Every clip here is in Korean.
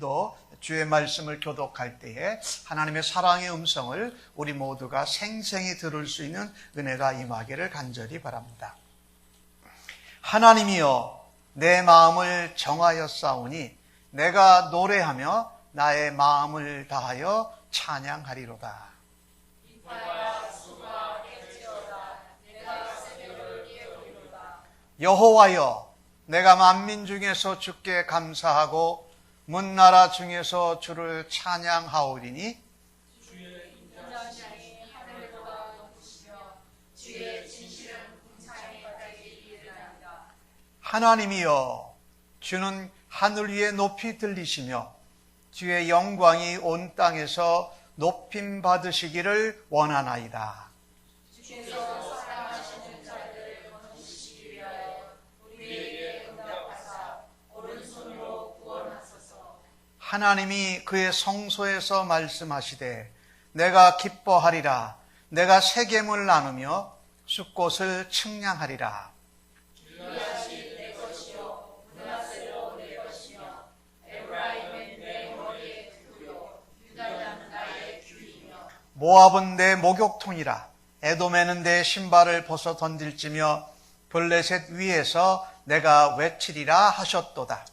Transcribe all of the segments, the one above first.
오늘도 주의 말씀을 교독할 때에 하나님의 사랑의 음성을 우리 모두가 생생히 들을 수 있는 은혜가 임하기를 간절히 바랍니다. 하나님이여, 내 마음을 정하였사오니 내가 노래하며 나의 마음을 다하여 찬양하리로다. 여호와여, 내가 만민 중에서 주께 감사하고 문나라 중에서 주를 찬양하오리니 주의 인자하심이 하늘보다 높으시며 주의 진실은 궁창에까지 이르나이다. 하나님이여, 주는 하늘 위에 높이 들리시며 주의 영광이 온 땅에서 높임 받으시기를 원하나이다. 주께서 사랑하시는 자들을 건지시기 위하여 우리에게 응답하사 오른손으로 구원하소서. 하나님이 그의 성소에서 말씀하시되 내가 기뻐하리라. 내가 세겜을 나누며 숫곳을 측량하리라. 모압은 내 목욕통이라. 에돔에는 내 신발을 벗어 던질지며 블레셋 위에서 내가 외치리라 하셨도다.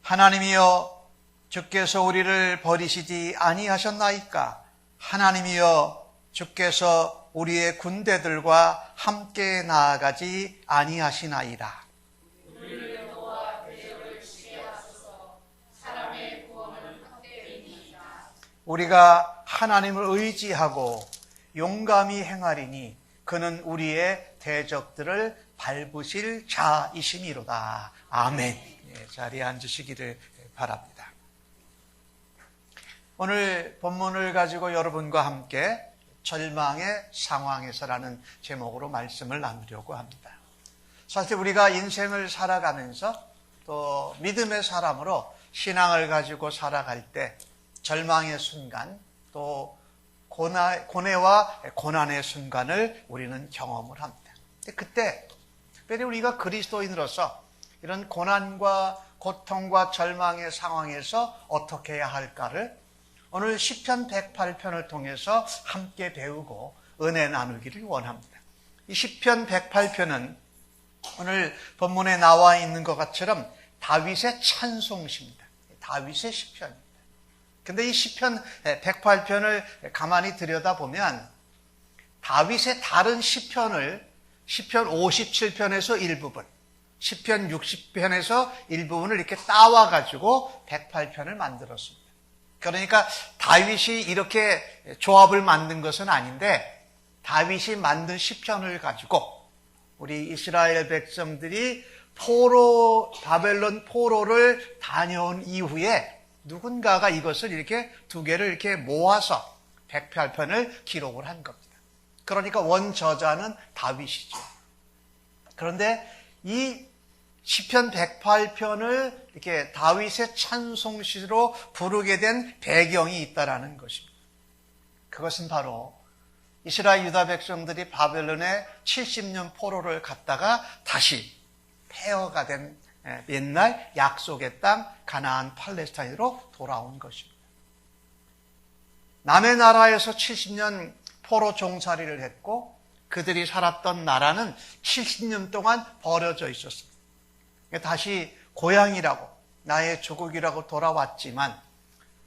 하나님이여, 주께서 우리를 버리시지 아니하셨나이까? 하나님이여, 주께서 우리의 군대들과 함께 나아가지 아니하시나이다. 우리가 하나님을 의지하고 용감히 행하리니 그는 우리의 대적들을 밟으실 자이심이로다. 아멘. 자리에 앉으시기를 바랍니다. 오늘 본문을 가지고 여러분과 함께 절망의 상황에서라는 제목으로 말씀을 나누려고 합니다. 사실 우리가 인생을 살아가면서 또 믿음의 사람으로 신앙을 가지고 살아갈 때 절망의 순간, 또 고뇌와 고난의 순간을 우리는 경험을 합니다. 그때 특별히 우리가 그리스도인으로서 이런 고난과 고통과 절망의 상황에서 어떻게 해야 할까를 오늘 시편 108편을 통해서 함께 배우고 은혜 나누기를 원합니다. 이 시편 108편은 오늘 본문에 나와 있는 것처럼 다윗의 찬송시입니다. 다윗의 시편입니다. 근데 이 시편 108편을 가만히 들여다보면 다윗의 다른 시편을 시편 57편에서 일부분, 시편 60편에서 일부분을 이렇게 따와가지고 108편을 만들었습니다. 그러니까 다윗이 이렇게 조합을 만든 것은 아닌데 다윗이 만든 시편을 가지고 우리 이스라엘 백성들이 바벨론 포로를 다녀온 이후에 누군가가 이것을 이렇게 두 개를 이렇게 모아서 108편을 기록을 한 겁니다. 그러니까 원저자는 다윗이죠. 그런데 이 시편 108편을 이렇게 다윗의 찬송시로 부르게 된 배경이 있다라는 것입니다. 그것은 바로 이스라엘 유다 백성들이 바벨론에 70년 포로를 갔다가 다시 폐허가 된 옛날 약속의 땅 가나안 팔레스타인으로 돌아온 것입니다. 남의 나라에서 70년 포로 종살이를 했고 그들이 살았던 나라는 70년 동안 버려져 있었습니다. 다시 고향이라고 나의 조국이라고 돌아왔지만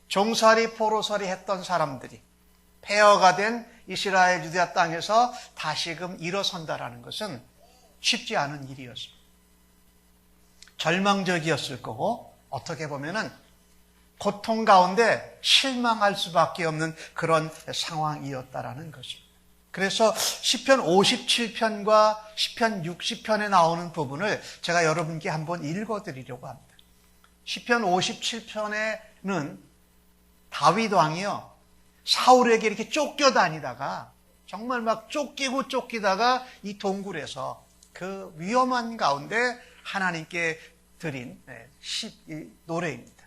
종살이 포로살이 했던 사람들이 폐허가 된 이스라엘 유다 땅에서 다시금 일어선다라는 것은 쉽지 않은 일이었습니다. 절망적이었을 거고 어떻게 보면은 고통 가운데 실망할 수밖에 없는 그런 상황이었다라는 것입니다. 그래서 시편 57편과 시편 60편에 나오는 부분을 제가 여러분께 한번 읽어드리려고 합니다. 시편 57편에는 다윗 왕이요 사울에게 이렇게 쫓겨다니다가 정말 막 쫓기다가 이 동굴에서 그 위험한 가운데 하나님께 드린 노래입니다.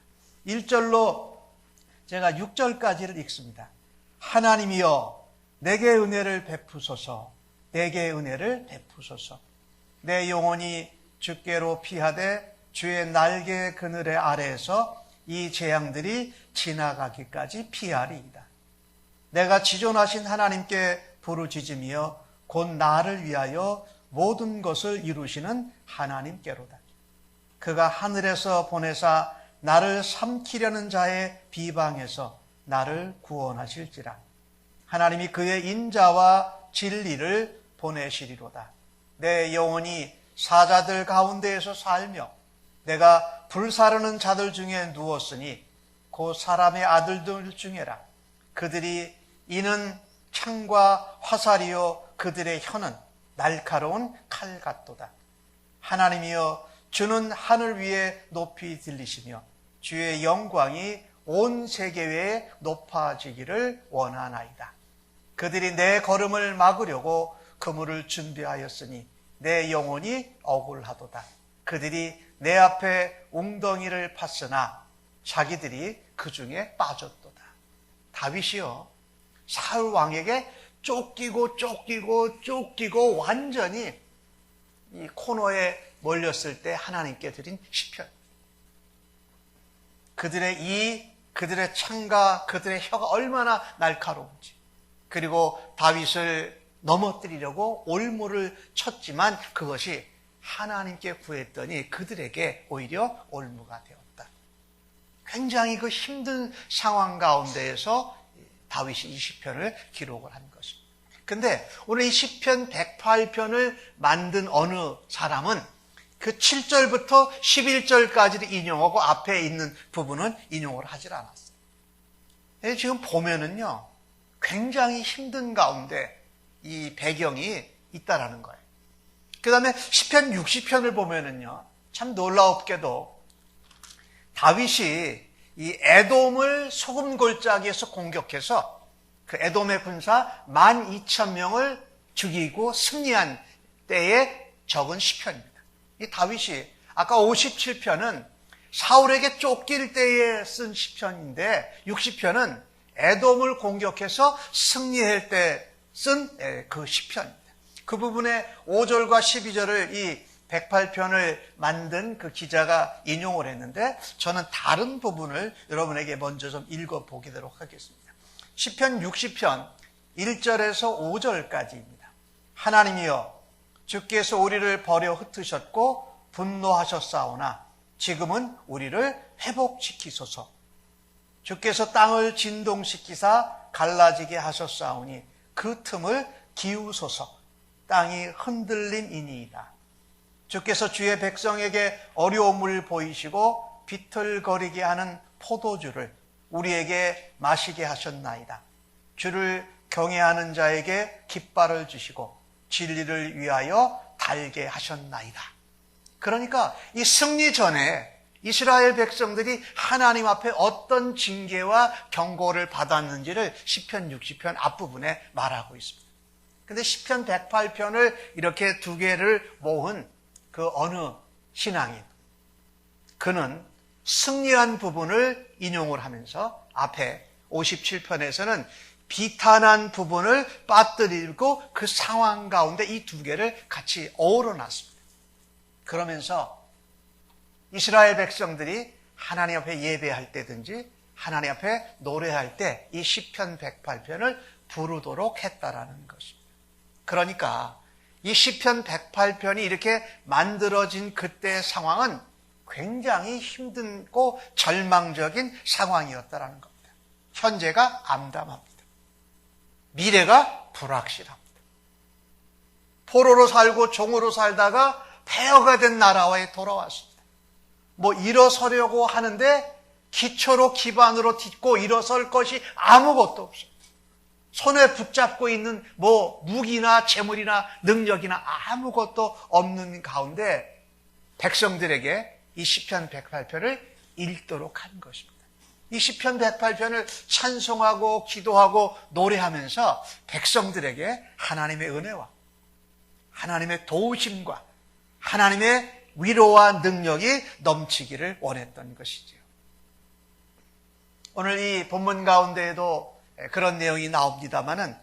1절로 제가 6절까지를 읽습니다. 하나님이여 내게 은혜를 베푸소서. 내게 은혜를 베푸소서. 내 영혼이 주께로 피하되 주의 날개 그늘의 아래에서 이 재앙들이 지나가기까지 피하리이다. 내가 지존하신 하나님께 부르짖으며 곧 나를 위하여 모든 것을 이루시는 하나님께로다. 그가 하늘에서 보내사 나를 삼키려는 자의 비방에서 나를 구원하실지라. 하나님이 그의 인자와 진리를 보내시리로다. 내 영혼이 사자들 가운데에서 살며 내가 불사르는 자들 중에 누웠으니 곧 사람의 아들들 중에라. 그들이 이는 창과 화살이요 그들의 혀는 날카로운 칼 같도다. 하나님이여 주는 하늘 위에 높이 들리시며 주의 영광이 온 세계에 높아지기를 원하나이다. 그들이 내 걸음을 막으려고 그물을 준비하였으니 내 영혼이 억울하도다. 그들이 내 앞에 웅덩이를 팠으나 자기들이 그 중에 빠졌도다. 다윗이요 사울 왕에게 쫓기고 완전히 이 코너에 몰렸을 때 하나님께 드린 시편. 그들의 이, 그들의 창과 그들의 혀가 얼마나 날카로운지, 그리고 다윗을 넘어뜨리려고 올무를 쳤지만 그것이 하나님께 구했더니 그들에게 오히려 올무가 되었다. 굉장히 그 힘든 상황 가운데에서 다윗이 이 시편을 기록을 한 것입니다. 근데 오늘 이 시편 108편을 만든 어느 사람은 그 7절부터 11절까지를 인용하고 앞에 있는 부분은 인용을 하질 않았어요. 지금 보면은요, 굉장히 힘든 가운데 이 배경이 있다라는 거예요. 그 다음에 시편 60편을 보면은요, 참 놀라웠게도 다윗이 이 에돔을 소금 골짜기에서 공격해서 그 에돔의 군사 12,000명을 죽이고 승리한 때에 적은 시편입니다. 이 다윗이 아까 57편은 사울에게 쫓길 때에 쓴 시편인데 60편은 에돔을 공격해서 승리할 때 쓴 그 시편입니다. 그 부분에 5절과 12절을 이 108편을 만든 그 기자가 인용을 했는데 저는 다른 부분을 여러분에게 먼저 좀 읽어보도록 하겠습니다. 시편 60편 1절에서 5절까지입니다. 하나님이여 주께서 우리를 버려 흩으셨고 분노하셨사오나 지금은 우리를 회복시키소서. 주께서 땅을 진동시키사 갈라지게 하셨사오니 그 틈을 기우소서. 땅이 흔들림이니이다. 주께서 주의 백성에게 어려움을 보이시고 비틀거리게 하는 포도주를 우리에게 마시게 하셨나이다. 주를 경외하는 자에게 깃발을 주시고 진리를 위하여 달게 하셨나이다. 그러니까 이 승리 전에 이스라엘 백성들이 하나님 앞에 어떤 징계와 경고를 받았는지를 시편 60편 앞부분에 말하고 있습니다. 근데 시편 108편을 이렇게 두 개를 모은 그 어느 신앙인, 그는 승리한 부분을 인용을 하면서 앞에 57편에서는 비탄한 부분을 빠뜨리고 그 상황 가운데 이 두 개를 같이 어우러 놨습니다. 그러면서 이스라엘 백성들이 하나님 앞에 예배할 때든지 하나님 앞에 노래할 때 이 시편 108편을 부르도록 했다라는 것입니다. 그러니까 이 시편 108편이 이렇게 만들어진 그때의 상황은 굉장히 힘들고 절망적인 상황이었다라는 겁니다. 현재가 암담합니다. 미래가 불확실합니다. 포로로 살고 종으로 살다가 폐허가 된 나라에 돌아왔습니다. 뭐 일어서려고 하는데 기초로 기반으로 딛고 일어설 것이 아무것도 없어요. 손에 붙잡고 있는 뭐 무기나 재물이나 능력이나 아무것도 없는 가운데 백성들에게 이 시편 108편을 읽도록 한 것입니다. 이 시편 108편을 찬송하고 기도하고 노래하면서 백성들에게 하나님의 은혜와 하나님의 도우심과 하나님의 위로와 능력이 넘치기를 원했던 것이지요. 오늘 이 본문 가운데에도 그런 내용이 나옵니다마는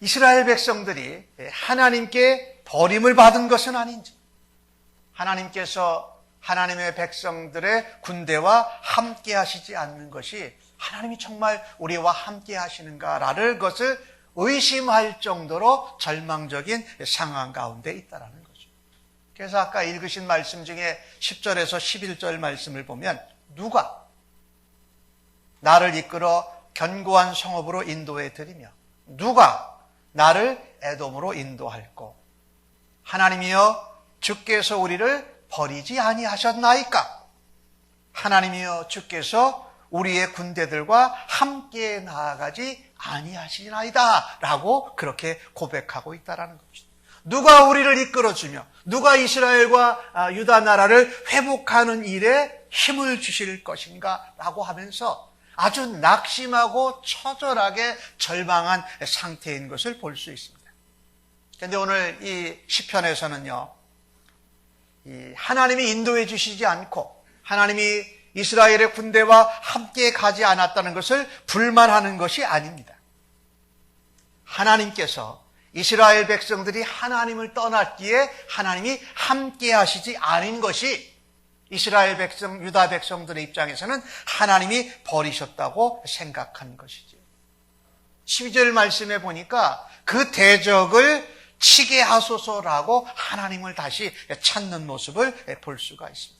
이스라엘 백성들이 하나님께 버림을 받은 것은 아닌지, 하나님께서 하나님의 백성들의 군대와 함께 하시지 않는 것이 하나님이 정말 우리와 함께 하시는가라는 것을 의심할 정도로 절망적인 상황 가운데 있다는 거죠. 그래서 아까 읽으신 말씀 중에 10절에서 11절 말씀을 보면 누가 나를 이끌어 견고한 성읍으로 인도해 드리며 누가 나를 에돔으로 인도할꼬? 하나님이여 주께서 우리를 버리지 아니하셨나이까? 하나님이여 주께서 우리의 군대들과 함께 나아가지 아니하시나이다 라고 그렇게 고백하고 있다는 겁니다. 누가 우리를 이끌어주며 누가 이스라엘과 유다 나라를 회복하는 일에 힘을 주실 것인가 라고 하면서 아주 낙심하고 처절하게 절망한 상태인 것을 볼 수 있습니다. 그런데 오늘 이 시편에서는요, 하나님이 인도해 주시지 않고 하나님이 이스라엘의 군대와 함께 가지 않았다는 것을 불만하는 것이 아닙니다. 하나님께서 이스라엘 백성들이 하나님을 떠났기에 하나님이 함께 하시지 않은 것이 이스라엘 백성, 유다 백성들의 입장에서는 하나님이 버리셨다고 생각한 것이죠. 12절 말씀에 보니까 그 대적을 치게 하소서라고 하나님을 다시 찾는 모습을 볼 수가 있습니다.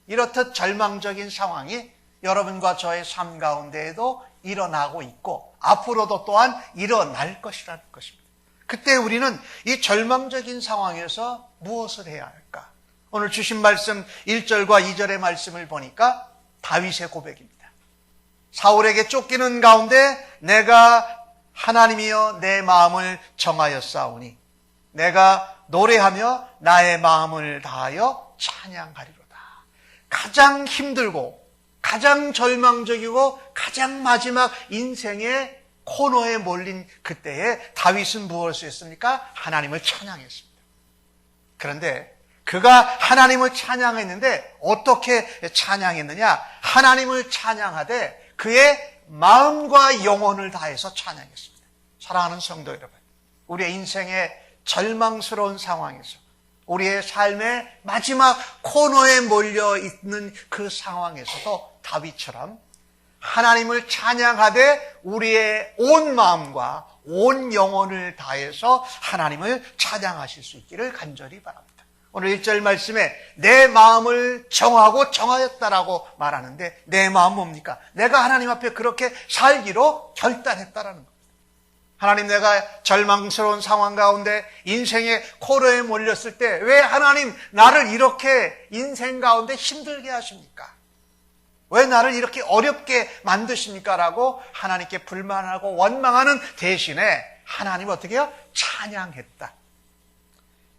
이렇듯 절망적인 상황이 여러분과 저의 삶 가운데에도 일어나고 있고 앞으로도 또한 일어날 것이라는 것입니다. 그때 우리는 이 절망적인 상황에서 무엇을 해야 할까? 오늘 주신 말씀 1절과 2절의 말씀을 보니까 다윗의 고백입니다. 사울에게 쫓기는 가운데 내가 하나님이여 내 마음을 정하였사오니 내가 노래하며 나의 마음을 다하여 찬양하리로다. 가장 힘들고 가장 절망적이고 가장 마지막 인생의 코너에 몰린 그때에 다윗은 무엇을 했습니까? 하나님을 찬양했습니다. 그런데 그가 하나님을 찬양했는데 어떻게 찬양했느냐? 하나님을 찬양하되 그의 마음과 영혼을 다해서 찬양했습니다. 사랑하는 성도 여러분, 우리의 인생의 절망스러운 상황에서 우리의 삶의 마지막 코너에 몰려있는 그 상황에서도 다윗처럼 하나님을 찬양하되 우리의 온 마음과 온 영혼을 다해서 하나님을 찬양하실 수 있기를 간절히 바랍니다. 오늘 1절 말씀에 내 마음을 정하고 정하였다라고 말하는데 내 마음 뭡니까? 내가 하나님 앞에 그렇게 살기로 결단했다라는 겁니다. 하나님, 내가 절망스러운 상황 가운데 인생의 코너에 몰렸을 때 왜 하나님 나를 이렇게 인생 가운데 힘들게 하십니까? 왜 나를 이렇게 어렵게 만드십니까? 라고 하나님께 불만하고 원망하는 대신에 하나님 어떻게 해요? 찬양했다.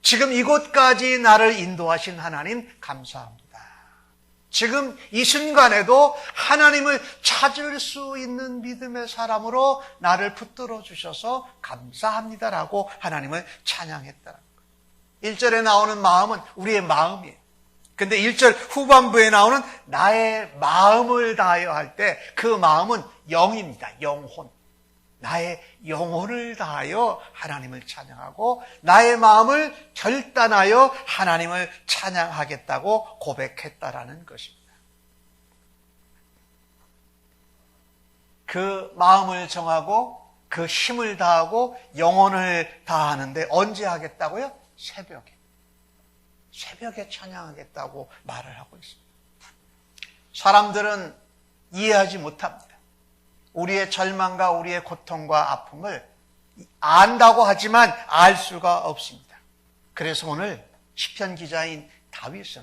지금 이곳까지 나를 인도하신 하나님 감사합니다. 지금 이 순간에도 하나님을 찾을 수 있는 믿음의 사람으로 나를 붙들어 주셔서 감사합니다라고 하나님을 찬양했다는 거예요. 1절에 나오는 마음은 우리의 마음이에요. 근데 1절 후반부에 나오는 나의 마음을 다하여 할 때 그 마음은 영입니다. 영혼. 나의 영혼을 다하여 하나님을 찬양하고 나의 마음을 결단하여 하나님을 찬양하겠다고 고백했다라는 것입니다. 그 마음을 정하고 그 힘을 다하고 영혼을 다하는데 언제 하겠다고요? 새벽에. 새벽에 찬양하겠다고 말을 하고 있습니다. 사람들은 이해하지 못합니다. 우리의 절망과 우리의 고통과 아픔을 안다고 하지만 알 수가 없습니다. 그래서 오늘 시편 기자인 다윗은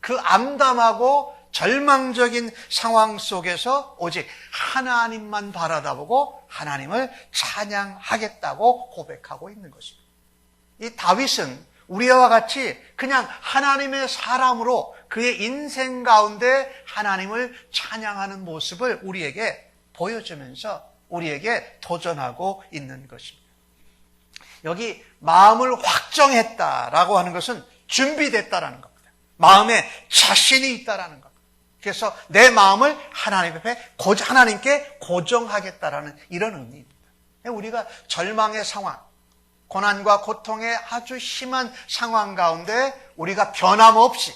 그 암담하고 절망적인 상황 속에서 오직 하나님만 바라다보고 하나님을 찬양하겠다고 고백하고 있는 것입니다. 이 다윗은 우리와 같이 그냥 하나님의 사람으로 그의 인생 가운데 하나님을 찬양하는 모습을 우리에게 보여주면서 우리에게 도전하고 있는 것입니다. 여기 마음을 확정했다라고 하는 것은 준비됐다라는 겁니다. 마음에 자신이 있다라는 겁니다. 그래서 내 마음을 하나님께 고정하겠다라는 이런 의미입니다. 우리가 절망의 상황, 고난과 고통의 아주 심한 상황 가운데 우리가 변함없이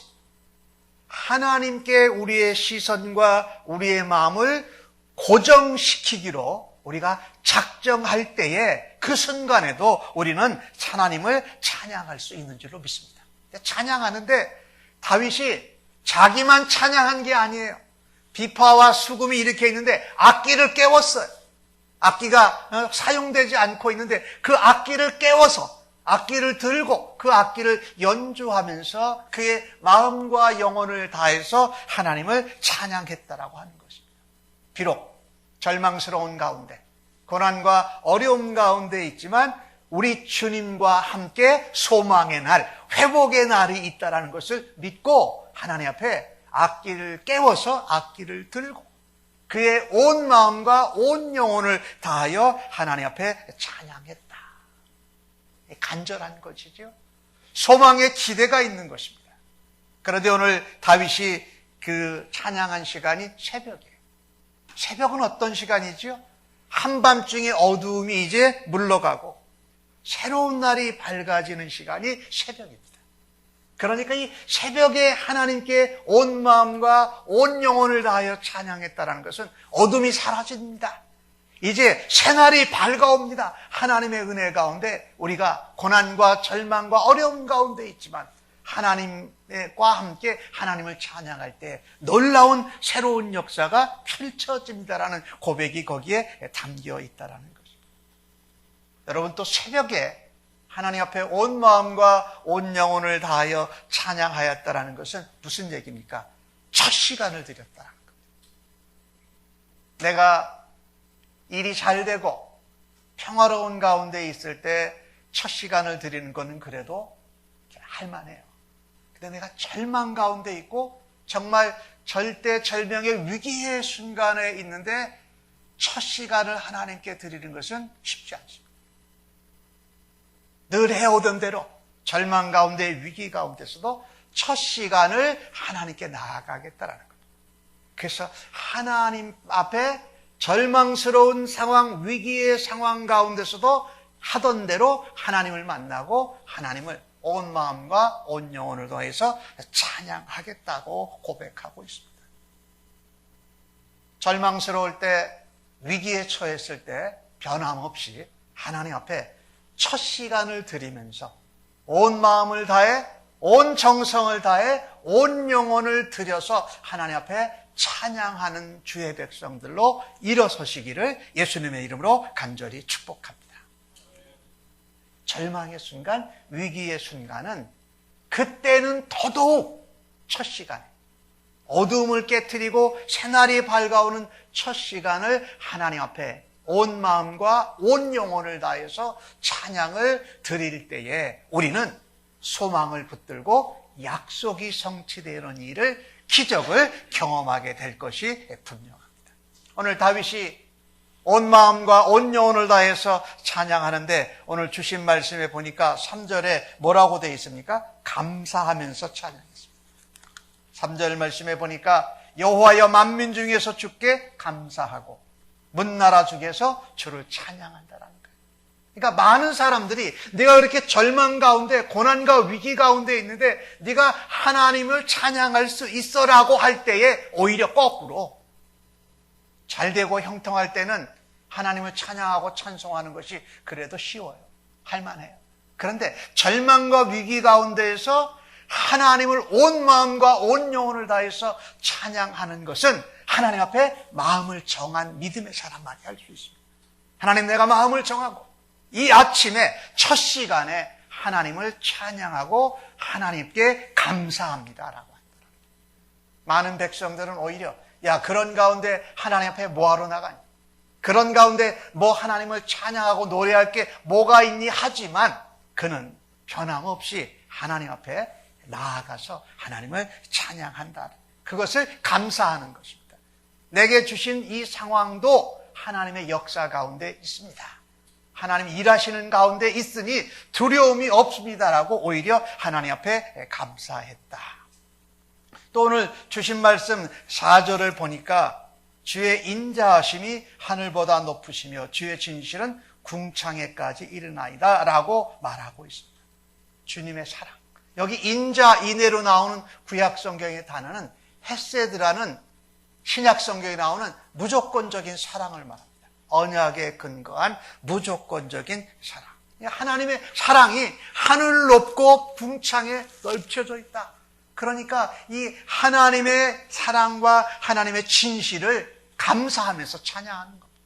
하나님께 우리의 시선과 우리의 마음을 고정시키기로 우리가 작정할 때에 그 순간에도 우리는 하나님을 찬양할 수 있는 줄로 믿습니다. 찬양하는데 다윗이 자기만 찬양한 게 아니에요. 비파와 수금이 이렇게 있는데 악기를 깨웠어요. 악기가 사용되지 않고 있는데 그 악기를 깨워서 악기를 들고 그 악기를 연주하면서 그의 마음과 영혼을 다해서 하나님을 찬양했다라고 하는 것입니다. 비록 절망스러운 가운데 고난과 어려움 가운데 있지만 우리 주님과 함께 소망의 날, 회복의 날이 있다는 것을 믿고 하나님 앞에 악기를 깨워서 악기를 들고 그의 온 마음과 온 영혼을 다하여 하나님 앞에 찬양했다. 간절한 것이죠. 소망의 기대가 있는 것입니다. 그런데 오늘 다윗이 그 찬양한 시간이 새벽이에요. 새벽은 어떤 시간이죠? 한밤중에 어두움이 이제 물러가고 새로운 날이 밝아지는 시간이 새벽입니다. 그러니까 이 새벽에 하나님께 온 마음과 온 영혼을 다하여 찬양했다는 것은 어둠이 사라집니다. 이제 새날이 밝아옵니다. 하나님의 은혜 가운데 우리가 고난과 절망과 어려움 가운데 있지만 하나님과 함께 하나님을 찬양할 때 놀라운 새로운 역사가 펼쳐집니다라는 고백이 거기에 담겨 있다는 것입니다. 여러분, 또 새벽에 하나님 앞에 온 마음과 온 영혼을 다하여 찬양하였다라는 것은 무슨 얘기입니까? 첫 시간을 드렸다는 겁니다. 내가 일이 잘 되고 평화로운 가운데 있을 때 첫 시간을 드리는 것은 그래도 할만해요. 근데 내가 절망 가운데 있고 정말 절대절명의 위기의 순간에 있는데 첫 시간을 하나님께 드리는 것은 쉽지 않습니다. 늘 해오던 대로 절망 가운데 위기 가운데서도 첫 시간을 하나님께 나아가겠다라는 겁니다. 그래서 하나님 앞에 절망스러운 상황, 위기의 상황 가운데서도 하던 대로 하나님을 만나고 하나님을 온 마음과 온 영혼을 더해서 찬양하겠다고 고백하고 있습니다. 절망스러울 때, 위기에 처했을 때 변함없이 하나님 앞에 첫 시간을 드리면서 온 마음을 다해, 온 정성을 다해, 온 영혼을 들여서 하나님 앞에 찬양하는 주의 백성들로 일어서시기를 예수님의 이름으로 간절히 축복합니다. 절망의 순간, 위기의 순간은 그때는 더더욱 첫 시간, 어두움을 깨트리고 새날이 밝아오는 첫 시간을 하나님 앞에 온 마음과 온 영혼을 다해서 찬양을 드릴 때에 우리는 소망을 붙들고 약속이 성취되는 일을, 기적을 경험하게 될 것이 분명합니다. 오늘 다윗이 온 마음과 온 영혼을 다해서 찬양하는데 오늘 주신 말씀에 보니까 3절에 뭐라고 되어 있습니까? 감사하면서 찬양했습니다. 3절 말씀에 보니까 여호와여 만민 중에서 주께 감사하고 문나라 중에서 주를 찬양한다라는 거예요. 그러니까 많은 사람들이 내가 그렇게 절망 가운데 고난과 위기 가운데 있는데 네가 하나님을 찬양할 수 있어라고 할 때에 오히려 거꾸로 잘 되고 형통할 때는 하나님을 찬양하고 찬송하는 것이 그래도 쉬워요. 할만해요. 그런데 절망과 위기 가운데에서 하나님을 온 마음과 온 영혼을 다해서 찬양하는 것은 하나님 앞에 마음을 정한 믿음의 사람만이 할 수 있습니다. 하나님, 내가 마음을 정하고 이 아침에 첫 시간에 하나님을 찬양하고 하나님께 감사합니다라고 한다. 많은 백성들은 오히려 야, 그런 가운데 하나님 앞에 뭐하러 나가니? 그런 가운데 뭐 하나님을 찬양하고 노래할 게 뭐가 있니? 하지만 그는 변함없이 하나님 앞에 나아가서 하나님을 찬양한다. 그것을 감사하는 것입니다. 내게 주신 이 상황도 하나님의 역사 가운데 있습니다. 하나님 일하시는 가운데 있으니 두려움이 없습니다라고 오히려 하나님 앞에 감사했다. 또 오늘 주신 말씀 4절을 보니까 주의 인자하심이 하늘보다 높으시며 주의 진실은 궁창에까지 이르나이다 라고 말하고 있습니다. 주님의 사랑. 여기 인자, 인애로 나오는 구약 성경의 단어는 헤세드라는 신약 성경에 나오는 무조건적인 사랑을 말합니다. 언약에 근거한 무조건적인 사랑. 하나님의 사랑이 하늘 높고 궁창에 넓혀져 있다. 그러니까 이 하나님의 사랑과 하나님의 진실을 감사하면서 찬양하는 겁니다.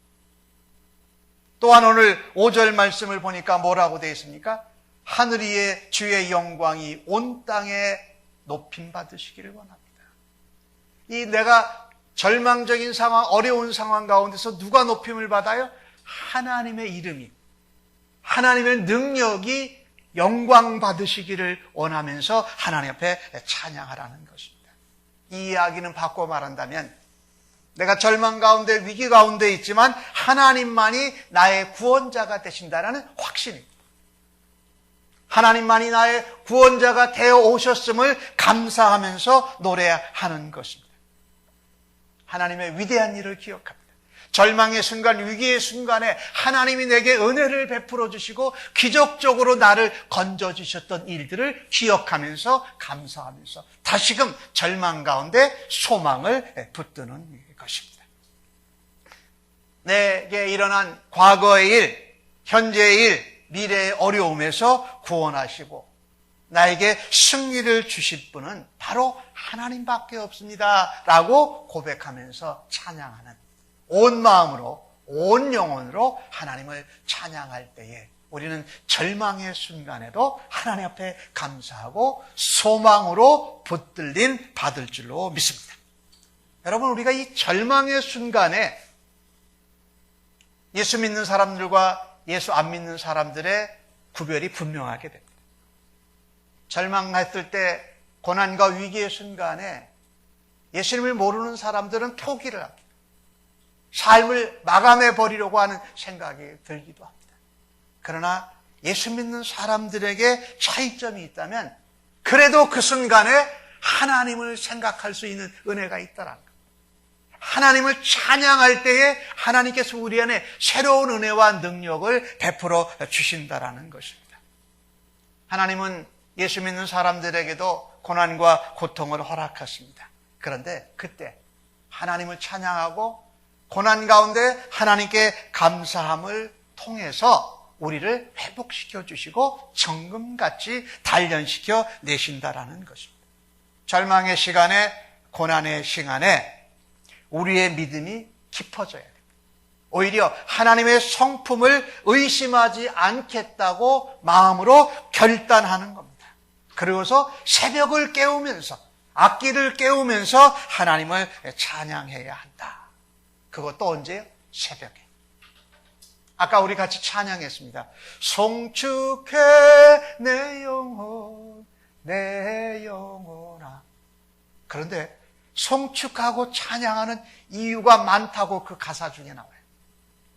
또한 오늘 5절 말씀을 보니까 뭐라고 되어 있습니까? 하늘 위에 주의 영광이 온 땅에 높임 받으시기를 원합니다. 이 내가 절망적인 상황, 어려운 상황 가운데서 누가 높임을 받아요? 하나님의 이름이, 하나님의 능력이 영광 받으시기를 원하면서 하나님 앞에 찬양하라는 것입니다. 이 이야기는 바꿔 말한다면 내가 절망 가운데, 위기 가운데 있지만 하나님만이 나의 구원자가 되신다는 확신입니다. 하나님만이 나의 구원자가 되어 오셨음을 감사하면서 노래하는 것입니다. 하나님의 위대한 일을 기억합니다. 절망의 순간, 위기의 순간에 하나님이 내게 은혜를 베풀어 주시고 기적적으로 나를 건져주셨던 일들을 기억하면서 감사하면서 다시금 절망 가운데 소망을 붙드는 것입니다. 내게 일어난 과거의 일, 현재의 일, 미래의 어려움에서 구원하시고 나에게 승리를 주실 분은 바로 하나님밖에 없습니다 라고 고백하면서 찬양하는, 온 마음으로 온 영혼으로 하나님을 찬양할 때에 우리는 절망의 순간에도 하나님 앞에 감사하고 소망으로 붙들림 받을 줄로 믿습니다. 여러분, 우리가 이 절망의 순간에 예수 믿는 사람들과 예수 안 믿는 사람들의 구별이 분명하게 됩니다. 절망했을 때, 고난과 위기의 순간에 예수님을 모르는 사람들은 포기를 합니다. 삶을 마감해 버리려고 하는 생각이 들기도 합니다. 그러나 예수 믿는 사람들에게 차이점이 있다면 그래도 그 순간에 하나님을 생각할 수 있는 은혜가 있다라는 것. 하나님을 찬양할 때에 하나님께서 우리 안에 새로운 은혜와 능력을 베풀어 주신다라는 것입니다. 하나님은 예수 믿는 사람들에게도 고난과 고통을 허락하십니다. 그런데 그때 하나님을 찬양하고 고난 가운데 하나님께 감사함을 통해서 우리를 회복시켜 주시고 정금같이 단련시켜 내신다라는 것입니다. 절망의 시간에, 고난의 시간에 우리의 믿음이 깊어져야 됩니다. 오히려 하나님의 성품을 의심하지 않겠다고 마음으로 결단하는 겁니다. 그리고서 새벽을 깨우면서, 악기를 깨우면서 하나님을 찬양해야 한다. 그것도 언제요? 새벽에. 아까 우리 같이 찬양했습니다. 송축해 내 영혼, 내 영혼아. 그런데 송축하고 찬양하는 이유가 많다고 그 가사 중에 나와요.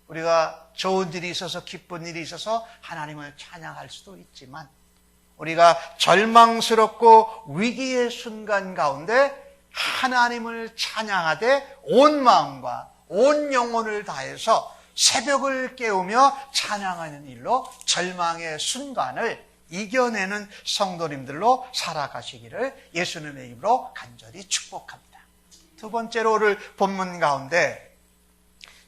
우리가 좋은 일이 있어서, 기쁜 일이 있어서 하나님을 찬양할 수도 있지만 우리가 절망스럽고 위기의 순간 가운데 하나님을 찬양하되 온 마음과 온 영혼을 다해서 새벽을 깨우며 찬양하는 일로 절망의 순간을 이겨내는 성도님들로 살아가시기를 예수님의 이름으로 간절히 축복합니다. 두 번째로 오늘 본문 가운데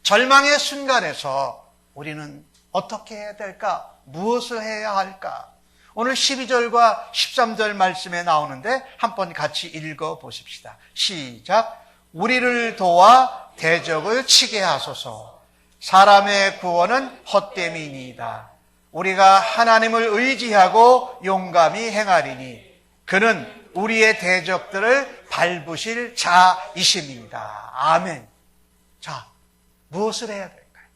절망의 순간에서 우리는 어떻게 해야 될까? 무엇을 해야 할까? 오늘 12절과 13절 말씀에 나오는데 한번 같이 읽어보십시다. 시작. 우리를 도와 대적을 치게 하소서. 사람의 구원은 헛됨이니이다. 우리가 하나님을 의지하고 용감히 행하리니 그는 우리의 대적들을 밟으실 자이심이다. 아멘. 자, 무엇을 해야 될까요?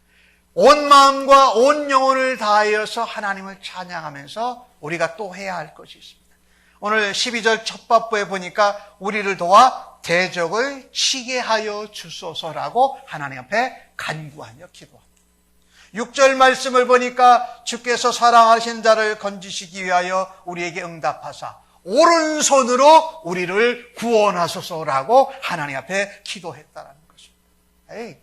온 마음과 온 영혼을 다하여서 하나님을 찬양하면서 우리가 또 해야 할 것이 있습니다. 오늘 12절 첫 밥부에 보니까 우리를 도와 대적을 치게 하여 주소서라고 하나님 앞에 간구하며 기도합니다. 6절 말씀을 보니까 주께서 사랑하신 자를 건지시기 위하여 우리에게 응답하사 오른손으로 우리를 구원하소서라고 하나님 앞에 기도했다는 것입니다.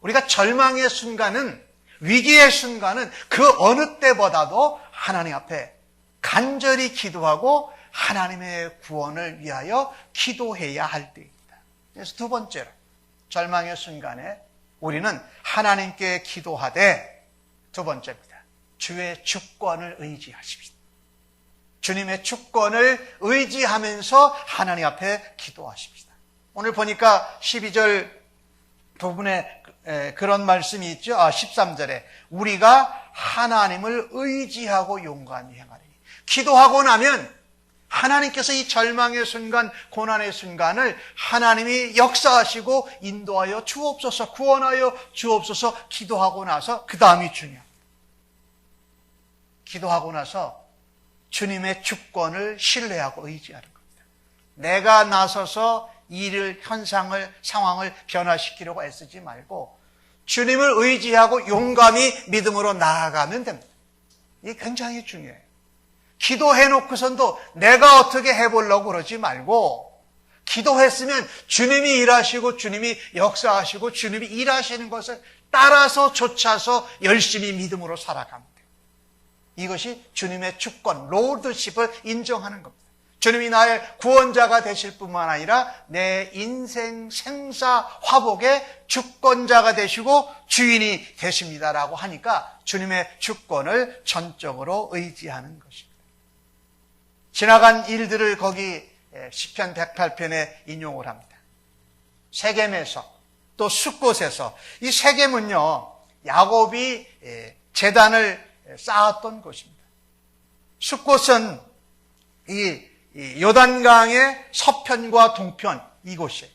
우리가 절망의 순간은 위기의 순간은 그 어느 때보다도 하나님 앞에 간절히 기도하고 하나님의 구원을 위하여 기도해야 할 때입니다. 그래서 두 번째로 절망의 순간에 우리는 하나님께 기도하되 두 번째입니다. 주의 주권을 의지하십시다. 주님의 주권을 의지하면서 하나님 앞에 기도하십시다. 오늘 보니까 12절 부분에 그런 말씀이 있죠. 13절에 우리가 하나님을 의지하고 용감히 행하리니. 기도하고 나면 하나님께서 이 절망의 순간, 고난의 순간을 하나님이 역사하시고 인도하여 주옵소서, 구원하여 주옵소서 기도하고 나서 그 다음이 중요합니다. 기도하고 나서 주님의 주권을 신뢰하고 의지하는 겁니다. 내가 나서서 일을, 현상을, 상황을 변화시키려고 애쓰지 말고 주님을 의지하고 용감히 믿음으로 나아가면 됩니다. 이게 굉장히 중요해요. 기도해놓고선도 내가 어떻게 해보려고 그러지 말고 기도했으면 주님이 일하시고 주님이 역사하시고 주님이 일하시는 것을 따라서 좇아서 열심히 믿음으로 살아가면 돼요. 이것이 주님의 주권, 로드십을 인정하는 겁니다. 주님이 나의 구원자가 되실 뿐만 아니라 내 인생 생사 화복의 주권자가 되시고 주인이 되십니다라고 하니까 주님의 주권을 전적으로 의지하는 것입니다. 지나간 일들을 거기 시편 108편에 인용을 합니다. 세겜에서 또 숫곳에서 이 세겜은요 야곱이 제단을 쌓았던 곳입니다. 숫곳은 이 요단강의 서편과 동편 이곳이에요.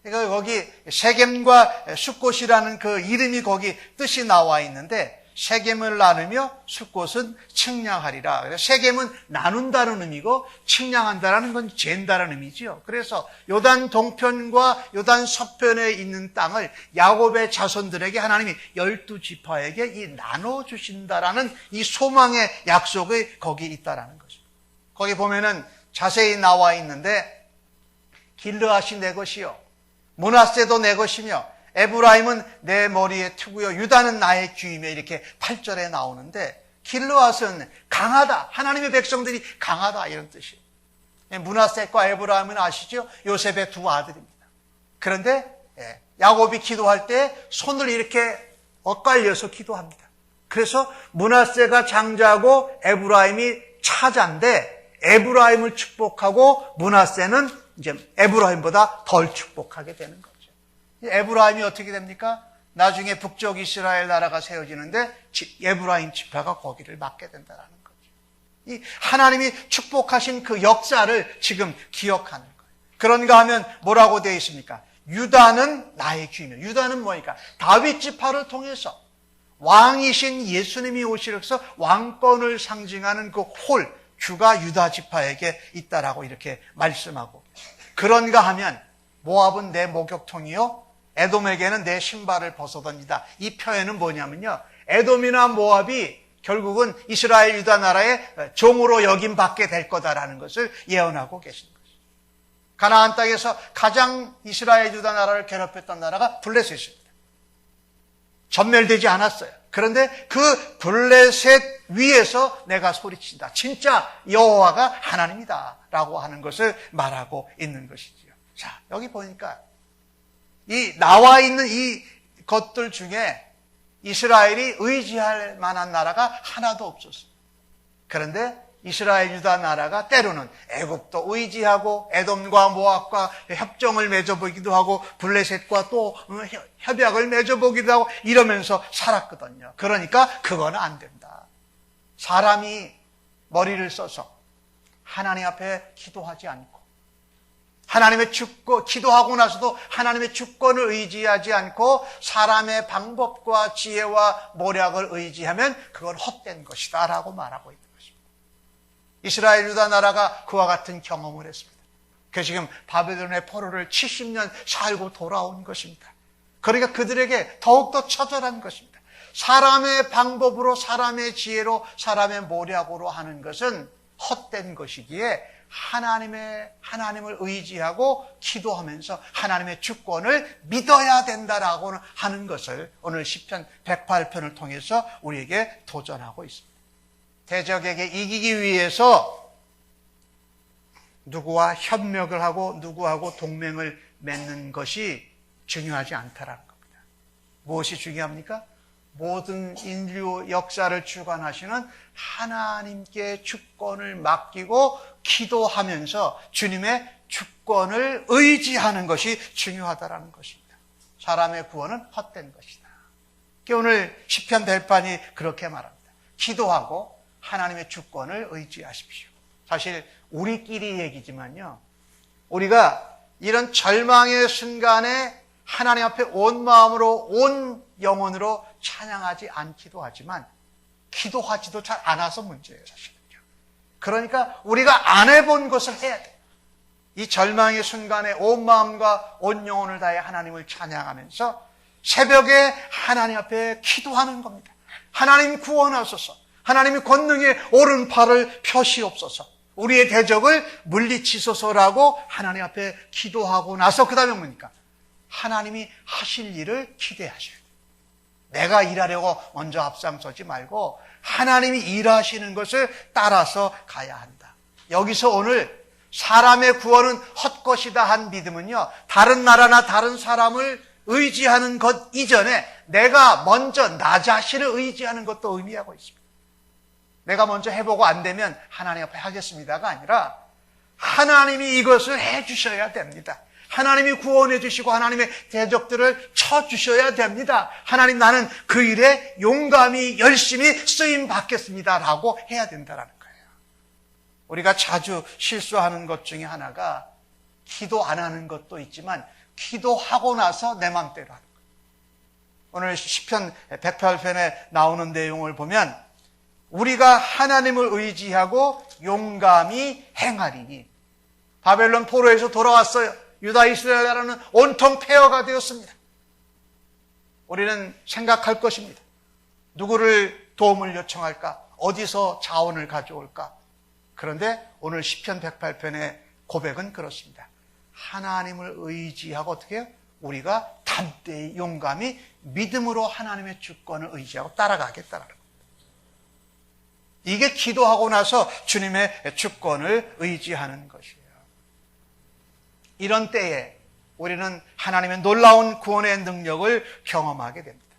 그러니까 거기 세겜과 숫곳이라는 그 이름이 거기 뜻이 나와 있는데 세겜을 나누며 숫곳은 측량하리라. 그래서 세겜은 나눈다는 의미고 측량한다는 건 잰다는 의미지요. 그래서 요단 동편과 요단 서편에 있는 땅을 야곱의 자손들에게 하나님이 12지파에게 이 나눠주신다라는 이 소망의 약속이 거기 있다라는 것입니다. 거기 보면은 자세히 나와 있는데 길르앗이 내 것이요 므낫세도 내 것이며 에브라임은 내 머리에 트고요 유다는 나의 귀이며 이렇게 8절에 나오는데 길르앗은 강하다. 하나님의 백성들이 강하다 이런 뜻이에요. 므낫세과 에브라임은 아시죠? 요셉의 두 아들입니다. 그런데 야곱이 기도할 때 손을 이렇게 엇갈려서 기도합니다. 그래서 므낫세가 장자고 에브라임이 차자인데 에브라임을 축복하고 므낫세는 이제 에브라임보다 덜 축복하게 되는 거죠. 에브라임이 어떻게 됩니까? 나중에 북쪽 이스라엘 나라가 세워지는데 에브라임 지파가 거기를 맡게 된다는 거죠. 이 하나님이 축복하신 그 역사를 지금 기억하는 거예요. 그런가 하면 뭐라고 되어 있습니까? 유다는 나의 귀이며 유다는 뭐니까? 다윗 지파를 통해서 왕이신 예수님이 오시려서 왕권을 상징하는 그 홀, 주가 유다 지파에게 있다라고 이렇게 말씀하고 그런가 하면 모압은 내 목욕통이요 에돔에게는 내 신발을 벗어던지다. 이 표현은 뭐냐면요 에돔이나 모압이 결국은 이스라엘 유다 나라의 종으로 여김받게 될 거다라는 것을 예언하고 계신 것이죠. 가나안 땅에서 가장 이스라엘 유다 나라를 괴롭혔던 나라가 블레셋입니다. 전멸되지 않았어요. 그런데 그 블레셋 위에서 내가 소리친다. 진짜 여호와가 하나님이다 라고 하는 것을 말하고 있는 것이지요. 자, 여기 보니까 이 나와 있는 이 것들 중에 이스라엘이 의지할 만한 나라가 하나도 없었어요. 그런데 이스라엘 유다 나라가 때로는 애굽도 의지하고 에돔과 모압과 협정을 맺어보기도 하고 블레셋과 또 협약을 맺어보기도 하고 이러면서 살았거든요. 그러니까 그거는 안 된다. 사람이 머리를 써서 하나님 앞에 기도하지 않고 하나님의 주권, 기도하고 나서도 하나님의 주권을 의지하지 않고 사람의 방법과 지혜와 모략을 의지하면 그건 헛된 것이다 라고 말하고 있다. 이스라엘 유다 나라가 그와 같은 경험을 했습니다. 그래서 지금 바벨론의 포로를 70년 살고 돌아온 것입니다. 그러니까 그들에게 더욱더 처절한 것입니다. 사람의 방법으로 사람의 지혜로 사람의 모략으로 하는 것은 헛된 것이기에 하나님을 의지하고 기도하면서 하나님의 주권을 믿어야 된다라고 하는 것을 오늘 시편 108편을 통해서 우리에게 도전하고 있습니다. 대적에게 이기기 위해서 누구와 협력을 하고 누구하고 동맹을 맺는 것이 중요하지 않다라는 겁니다. 무엇이 중요합니까? 모든 인류 역사를 주관하시는 하나님께 주권을 맡기고 기도하면서 주님의 주권을 의지하는 것이 중요하다라는 것입니다. 사람의 구원은 헛된 것이다. 오늘 시편 108편이 그렇게 말합니다. 기도하고 하나님의 주권을 의지하십시오. 사실 우리끼리 얘기지만요, 우리가 이런 절망의 순간에 하나님 앞에 온 마음으로 온 영혼으로 찬양하지 않기도 하지만 기도하지도 잘 않아서 문제예요, 사실은요. 그러니까 우리가 안 해본 것을 해야 돼요. 이 절망의 순간에 온 마음과 온 영혼을 다해 하나님을 찬양하면서 새벽에 하나님 앞에 기도하는 겁니다. 하나님 구원하소서, 하나님이 권능의 오른팔을 펴시옵소서, 우리의 대적을 물리치소서라고 하나님 앞에 기도하고 나서 그 다음에 뭡니까? 하나님이 하실 일을 기대하셔야 돼요. 내가 일하려고 먼저 앞장서지 말고 하나님이 일하시는 것을 따라서 가야 한다. 여기서 오늘 사람의 구원은 헛것이다 한 믿음은요, 다른 나라나 다른 사람을 의지하는 것 이전에 내가 먼저 나 자신을 의지하는 것도 의미하고 있습니다. 내가 먼저 해보고 안 되면 하나님 앞에 하겠습니다가 아니라 하나님이 이것을 해주셔야 됩니다. 하나님이 구원해 주시고 하나님의 대적들을 쳐주셔야 됩니다. 하나님, 나는 그 일에 용감히 열심히 쓰임 받겠습니다라고 해야 된다는 거예요. 우리가 자주 실수하는 것 중에 하나가 기도 안 하는 것도 있지만 기도하고 나서 내 맘대로 하는 거예요. 오늘 시편 108편에 나오는 내용을 보면 우리가 하나님을 의지하고 용감히 행하리니, 바벨론 포로에서 돌아왔어요. 유다 이스라엘 나라는 온통 폐허가 되었습니다. 우리는 생각할 것입니다. 누구를 도움을 요청할까? 어디서 자원을 가져올까? 그런데 오늘 시편 108편의 고백은 그렇습니다. 하나님을 의지하고 어떻게 해요? 우리가 담대히 용감히 믿음으로 하나님의 주권을 의지하고 따라가겠다는 겁니다. 이게 기도하고 나서 주님의 주권을 의지하는 것이에요. 이런 때에 우리는 하나님의 놀라운 구원의 능력을 경험하게 됩니다.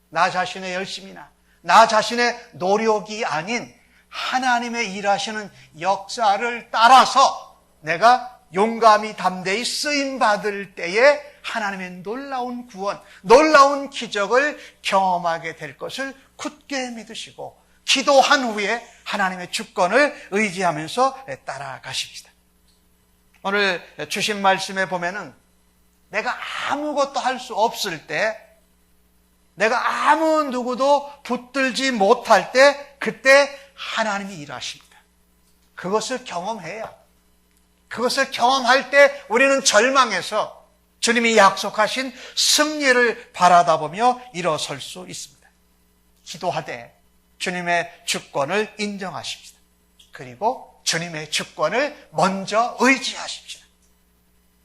나 자신의 열심이나 나 자신의 노력이 아닌 하나님의 일하시는 역사를 따라서 내가 용감히 담대히 쓰임받을 때에 하나님의 놀라운 구원, 놀라운 기적을 경험하게 될 것을 굳게 믿으시고 기도한 후에 하나님의 주권을 의지하면서 따라가십시다. 오늘 주신 말씀에 보면은 내가 아무것도 할 수 없을 때, 내가 아무 누구도 붙들지 못할 때, 그때 하나님이 일하십니다. 그것을 경험해야, 그것을 경험할 때 우리는 절망해서 주님이 약속하신 승리를 바라다보며 일어설 수 있습니다. 기도하되 주님의 주권을 인정하십시다. 그리고 주님의 주권을 먼저 의지하십시다.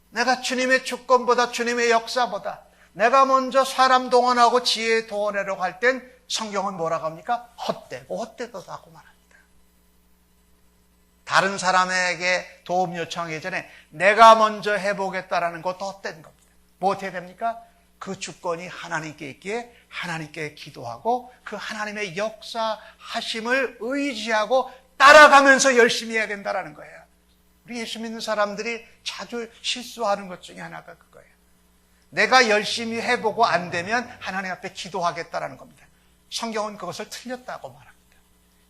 내가 주님의 주권보다, 주님의 역사보다 내가 먼저 사람 동원하고 지혜 동원하려고 할 땐 성경은 뭐라고 합니까? 헛되고 헛되도다고 말합니다. 다른 사람에게 도움 요청하기 전에 내가 먼저 해보겠다라는 것도 헛된 겁니다. 뭐 어떻게 됩니까? 그 주권이 하나님께 있기에 하나님께 기도하고 그 하나님의 역사하심을 의지하고 따라가면서 열심히 해야 된다는 거예요. 우리 예수 믿는 사람들이 자주 실수하는 것 중에 하나가 그거예요. 내가 열심히 해보고 안 되면 하나님 앞에 기도하겠다라는 겁니다. 성경은 그것을 틀렸다고 말합니다.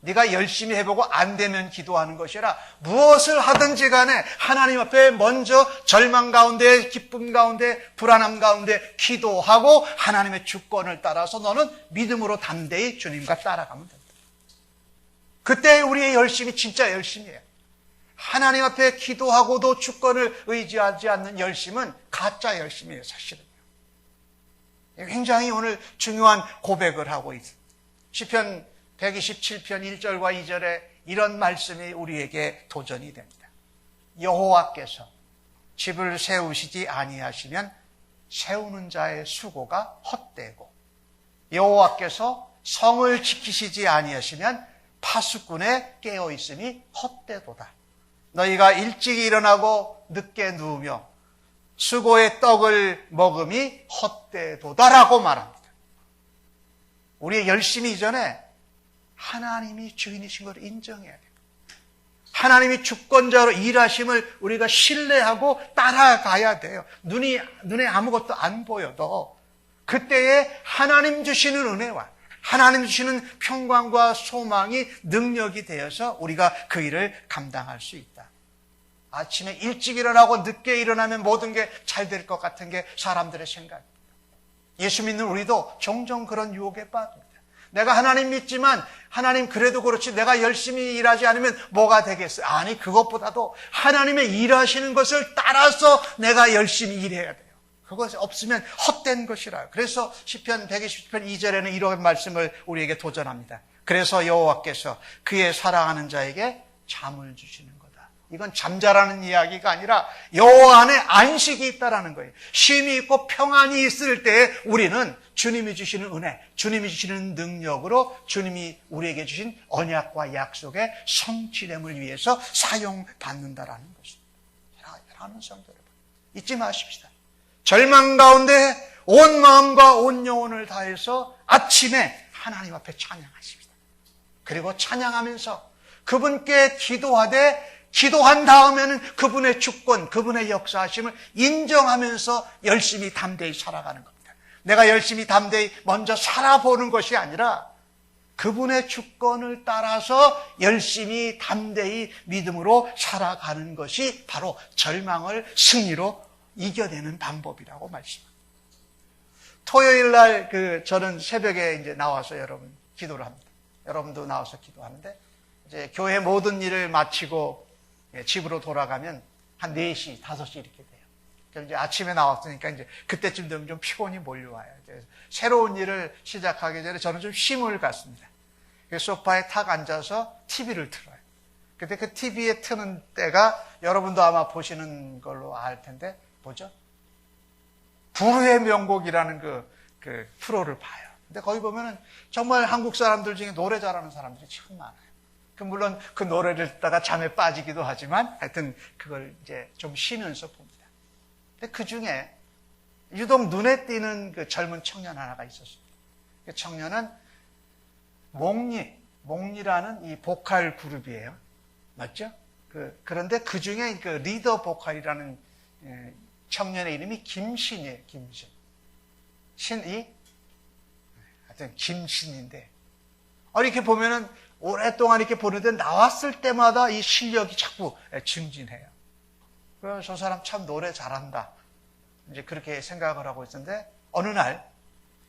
네가 열심히 해보고 안 되면 기도하는 것이 아니라 무엇을 하든지 간에 하나님 앞에 먼저 절망 가운데, 기쁨 가운데, 불안함 가운데 기도하고 하나님의 주권을 따라서 너는 믿음으로 담대히 주님과 따라가면 된다. 그때 우리의 열심이 진짜 열심이에요. 하나님 앞에 기도하고도 주권을 의지하지 않는 열심은 가짜 열심이에요, 사실은요. 굉장히 오늘 중요한 고백을 하고 있습니다. 시편 127편 1절과 2절에 이런 말씀이 우리에게 도전이 됩니다. 여호와께서 집을 세우시지 아니하시면 세우는 자의 수고가 헛되고, 여호와께서 성을 지키시지 아니하시면 파수꾼의 깨어있음이 헛되도다. 너희가 일찍 일어나고 늦게 누우며 수고의 떡을 먹음이 헛되도다라고 말합니다. 우리의 열심히 이전에 하나님이 주인이신 걸 인정해야 돼요. 하나님이 주권자로 일하심을 우리가 신뢰하고 따라가야 돼요. 눈에 아무것도 안 보여도 그때에 하나님 주시는 은혜와 하나님 주시는 평강과 소망이 능력이 되어서 우리가 그 일을 감당할 수 있다. 아침에 일찍 일어나고 늦게 일어나면 모든 게 잘 될 것 같은 게 사람들의 생각입니다. 예수 믿는 우리도 종종 그런 유혹에 빠집니다. 내가 하나님 믿지만 하나님 그래도 그렇지 내가 열심히 일하지 않으면 뭐가 되겠어요? 아니, 그것보다도 하나님의 일하시는 것을 따라서 내가 열심히 일해야 돼요. 그것이 없으면 헛된 것이라요. 그래서 시편 120편 2절에는 이런 말씀을 우리에게 도전합니다. 그래서 여호와께서 그의 사랑하는 자에게 잠을 주시는 거다. 이건 잠자라는 이야기가 아니라 여호와 안에 안식이 있다라는 거예요. 쉼이 있고 평안이 있을 때 우리는 주님이 주시는 은혜, 주님이 주시는 능력으로 주님이 우리에게 주신 언약과 약속의 성취됨을 위해서 사용받는다라는 것입니다. 사랑하는 성도 여러분, 잊지 마십시다. 절망 가운데 온 마음과 온 영혼을 다해서 아침에 하나님 앞에 찬양하십니다. 그리고 찬양하면서 그분께 기도한 다음에는 그분의 주권, 그분의 역사하심을 인정하면서 열심히 담대히 살아가는 겁니다. 내가 열심히 담대히 먼저 살아보는 것이 아니라 그분의 주권을 따라서 열심히 담대히 믿음으로 살아가는 것이 바로 절망을 승리로 이겨내는 방법이라고 말씀합니다. 토요일 날 저는 새벽에 이제 나와서 여러분 기도를 합니다. 여러분도 나와서 기도하는데 이제 교회 모든 일을 마치고 집으로 돌아가면 한 4시, 5시 이렇게 돼요. 그래서 이제 아침에 나왔으니까 이제 그때쯤 되면 좀 피곤이 몰려와요. 새로운 일을 시작하기 전에 저는 좀 쉼을 갖습니다. 소파에 탁 앉아서 TV를 틀어요. 근데 그 TV에 트는 때가 여러분도 아마 보시는 걸로 알 텐데 뭐죠? 불후의 명곡이라는 그 프로를 봐요. 근데 거기 보면은 정말 한국 사람들 중에 노래 잘하는 사람들이 참 많아요. 물론 그 노래를 듣다가 잠에 빠지기도 하지만 하여튼 그걸 이제 좀 쉬면서 봅니다. 근데 그 중에 유독 눈에 띄는 그 젊은 청년 하나가 있었습니다. 그 청년은 몽니라는 이 보컬 그룹이에요. 맞죠? 그런데 그 중에 그 리더 보컬이라는 청년의 이름이 김신이에요. 김신. 하여튼 김신인데, 이렇게 보면은 오랫동안 이렇게 보는데 나왔을 때마다 이 실력이 자꾸 증진해요. 그래서 저 사람 참 노래 잘한다. 이제 그렇게 생각을 하고 있었는데 어느 날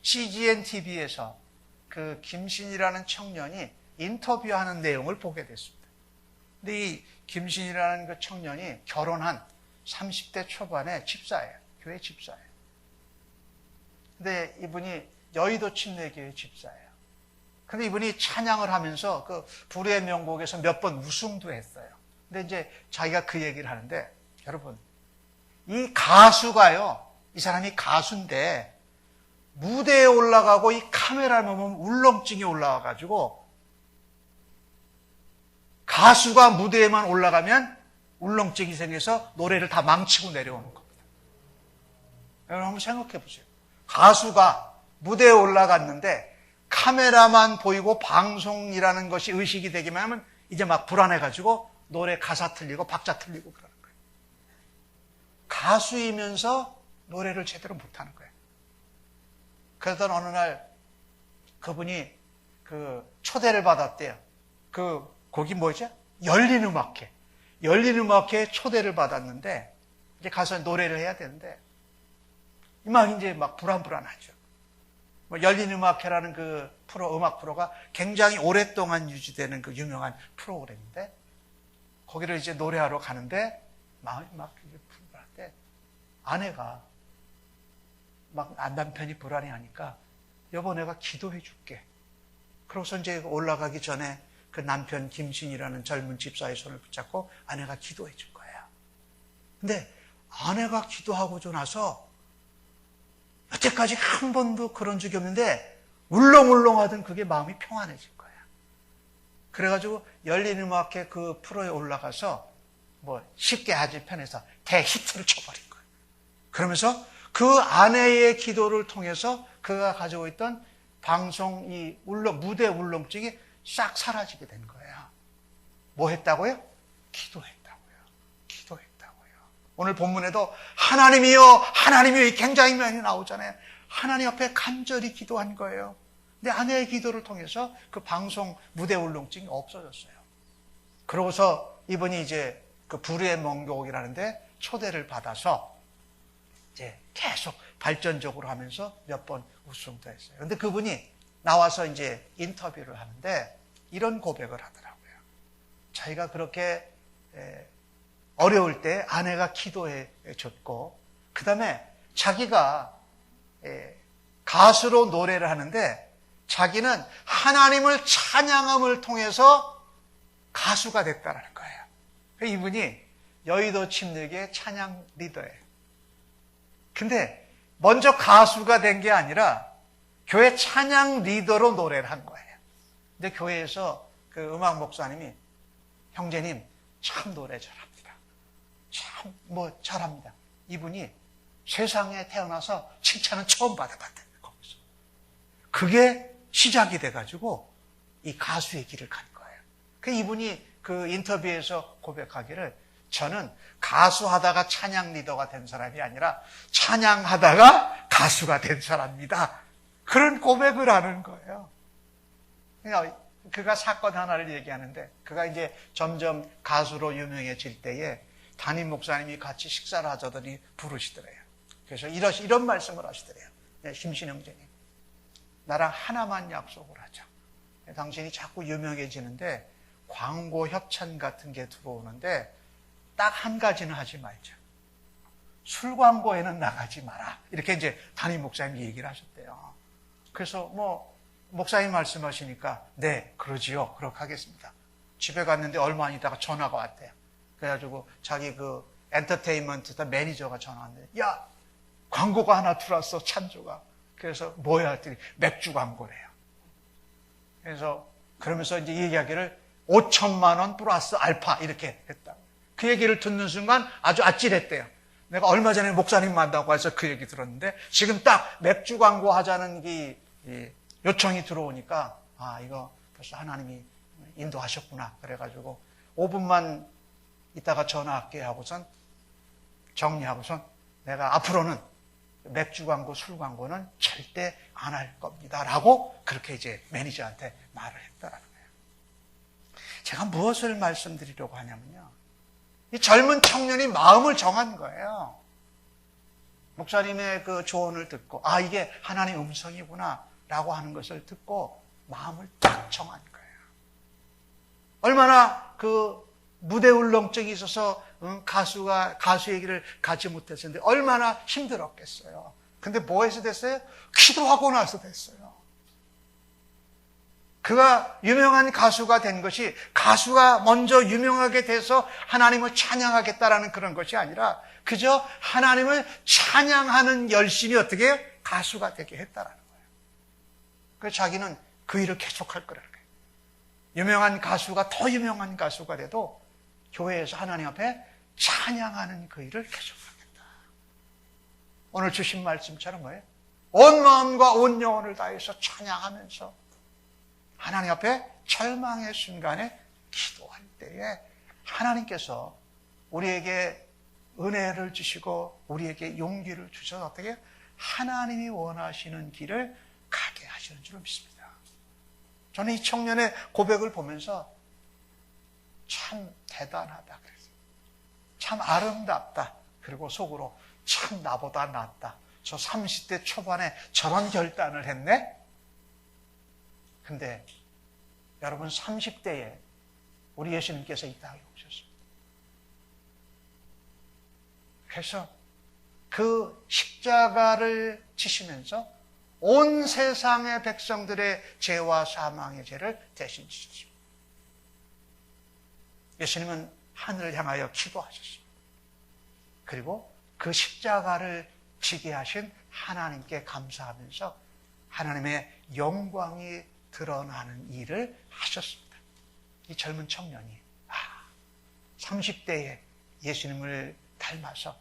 CGN TV에서 그 김신이라는 청년이 인터뷰하는 내용을 보게 됐습니다. 근데 이 김신이라는 그 청년이 결혼한 30대 초반의 집사예요. 교회 집사예요. 근데 이분이 여의도 침례교회 집사예요. 근데 이분이 찬양을 하면서 그 불후의 명곡에서 몇 번 우승도 했어요. 근데 이제 자기가 그 얘기를 하는데, 여러분, 이 가수가요, 이 사람이 가수인데 무대에 올라가고 이 카메라를 보면 울렁증이 올라와가지고, 가수가 무대에만 올라가면 울렁증이 생겨서 노래를 다 망치고 내려오는 겁니다. 여러분 한번 생각해 보세요. 가수가 무대에 올라갔는데 카메라만 보이고 방송이라는 것이 의식이 되기만 하면 이제 막 불안해가지고 노래 가사 틀리고 박자 틀리고 그러는 거예요. 가수이면서 노래를 제대로 못하는 거예요. 그러던 어느 날 그분이 그 초대를 받았대요. 거기 뭐죠? 열린 음악회. 열린 음악회에 초대를 받았는데 이제 가서 노래를 해야 되는데 막 불안하죠. 열린 음악회라는 그 음악 프로가 굉장히 오랫동안 유지되는 그 유명한 프로그램인데 거기를 이제 노래하러 가는데 마음이 막 불안한데 아내가 막 남편이 불안해하니까 여보 내가 기도해 줄게. 그러고서 이제 올라가기 전에 그 남편 김신이라는 젊은 집사의 손을 붙잡고 아내가 기도해 준 거예요. 근데 아내가 기도하고 나서 여태까지 한 번도 그런 적이 없는데 울렁울렁하던 그게 마음이 평안해진 거예요. 그래가지고 열린 음악회 그 프로에 올라가서 뭐 쉽게 하지 편해서 대히트를 쳐버린 거예요. 그러면서 그 아내의 기도를 통해서 그가 가지고 있던 방송 무대 울렁증이 싹 사라지게 된 거예요. 뭐 했다고요? 기도했다고요. 오늘 본문에도 하나님이요 굉장히 많이 나오잖아요. 하나님 앞에 간절히 기도한 거예요. 근데 아내의 기도를 통해서 그 방송 무대 울렁증이 없어졌어요. 그러고서 이분이 이제 그 불의 명곡이라는데 초대를 받아서 이제 계속 발전적으로 하면서 몇 번 우승도 했어요. 근데 그분이 나와서 이제 인터뷰를 하는데 이런 고백을 하더라고요. 자기가 그렇게 어려울 때 아내가 기도해 줬고, 그 다음에 자기가 가수로 노래를 하는데 자기는 하나님을 찬양함을 통해서 가수가 됐다는 거예요. 이분이 여의도 침례교회 찬양 리더예요. 근데 먼저 가수가 된 게 아니라 교회 찬양 리더로 노래를 한 거예요. 근데 교회에서 그 음악 목사님이 형제님 참 노래 잘합니다. 참 잘합니다. 이분이 세상에 태어나서 칭찬은 처음 받아봤대요. 거기서. 그게 시작이 돼가지고 이 가수의 길을 간 거예요. 그 이분이 그 인터뷰에서 고백하기를 저는 가수하다가 찬양 리더가 된 사람이 아니라 찬양하다가 가수가 된 사람입니다. 그런 고백을 하는 거예요. 그러니까 그가 사건 하나를 얘기하는데 그가 이제 점점 가수로 유명해질 때에 담임 목사님이 같이 식사를 하자더니 부르시더래요. 그래서 이런 말씀을 하시더래요. 네, 심신 형제님, 나랑 하나만 약속을 하자. 당신이 자꾸 유명해지는데 광고 협찬 같은 게 들어오는데 딱 한 가지는 하지 말자. 술 광고에는 나가지 마라. 이렇게 이제 담임 목사님이 얘기를 하셨대요. 그래서 목사님 말씀하시니까 네, 그러지요. 그렇게 하겠습니다. 집에 갔는데 얼마 안 있다가 전화가 왔대요. 그래가지고 자기 그 엔터테인먼트 매니저가 전화 왔는데 야, 광고가 하나 들어왔어, 찬조가. 그래서 뭐야 했더니 맥주 광고래요. 그래서 그러면서 이제 얘기하기를 5천만 원 플러스 알파 이렇게 했다고. 그 얘기를 듣는 순간 아주 아찔했대요. 내가 얼마 전에 목사님 만나고 해서 그 얘기 들었는데 지금 딱 맥주 광고 하자는 이 요청이 들어오니까 이거 벌써 하나님이 인도하셨구나. 그래가지고 5분만 이따가 전화할게 하고선 정리하고선 내가 앞으로는 맥주 광고, 술 광고는 절대 안 할 겁니다. 라고 그렇게 이제 매니저한테 말을 했다라는 거예요. 제가 무엇을 말씀드리려고 하냐면요. 이 젊은 청년이 마음을 정한 거예요. 목사님의 그 조언을 듣고 이게 하나님의 음성이구나 라고 하는 것을 듣고 마음을 딱 정한 거예요. 얼마나 그 무대 울렁증이 있어서 가수의 길을 가지 못했었는데 얼마나 힘들었겠어요. 근데 뭐해서 됐어요? 기도하고 나서 됐어요. 그가 유명한 가수가 된 것이 가수가 먼저 유명하게 돼서 하나님을 찬양하겠다라는 그런 것이 아니라 그저 하나님을 찬양하는 열심이 어떻게 해요? 가수가 되게 했다라는 거예요. 그래서 자기는 그 일을 계속할 거라는 거예요. 유명한 가수가 더 유명한 가수가 돼도 교회에서 하나님 앞에 찬양하는 그 일을 계속하겠다. 오늘 주신 말씀처럼 뭐예요? 온 마음과 온 영혼을 다해서 찬양하면서 하나님 앞에 절망의 순간에 기도할 때에 하나님께서 우리에게 은혜를 주시고 우리에게 용기를 주셔서 어떻게 하나님이 원하시는 길을 가게 하시는 줄 믿습니다. 저는 이 청년의 고백을 보면서 참 대단하다 그랬어요. 참 아름답다. 그리고 속으로 참 나보다 낫다. 저 30대 초반에 저런 결단을 했네? 근데 여러분 30대에 우리 예수님께서 이 땅에 오셨습니다. 그래서 그 십자가를 지시면서 온 세상의 백성들의 죄와 사망의 죄를 대신 지셨습니다. 예수님은 하늘을 향하여 기도하셨습니다. 그리고 그 십자가를 지게 하신 하나님께 감사하면서 하나님의 영광이 드러나는 일을 하셨습니다. 이 젊은 청년이 30대에 예수님을 닮아서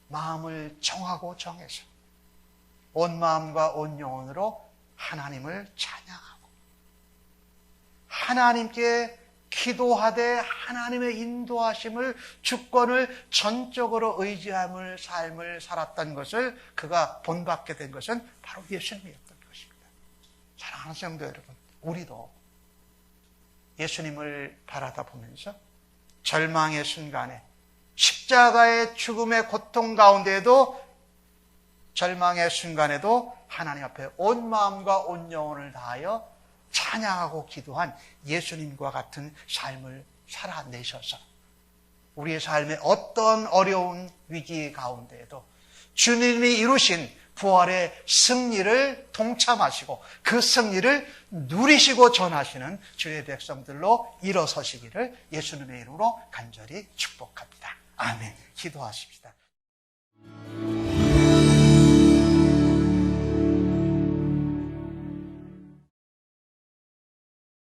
마음을 정하고 정해서 온 마음과 온 영혼으로 하나님을 찬양하고 하나님께 기도하되 하나님의 인도하심을 주권을 전적으로 의지함을 삶을 살았던 것을 그가 본받게 된 것은 바로 예수님이었던 것입니다. 사랑하는 성도 여러분, 우리도 예수님을 바라다 보면서 절망의 순간에 십자가의 죽음의 고통 가운데에도 절망의 순간에도 하나님 앞에 온 마음과 온 영혼을 다하여 찬양하고 기도한 예수님과 같은 삶을 살아내셔서 우리의 삶의 어떤 어려운 위기 가운데에도 주님이 이루신 부활의 승리를 동참하시고 그 승리를 누리시고 전하시는 주의 백성들로 일어서시기를 예수님의 이름으로 간절히 축복합니다. 아멘. 기도하십시다.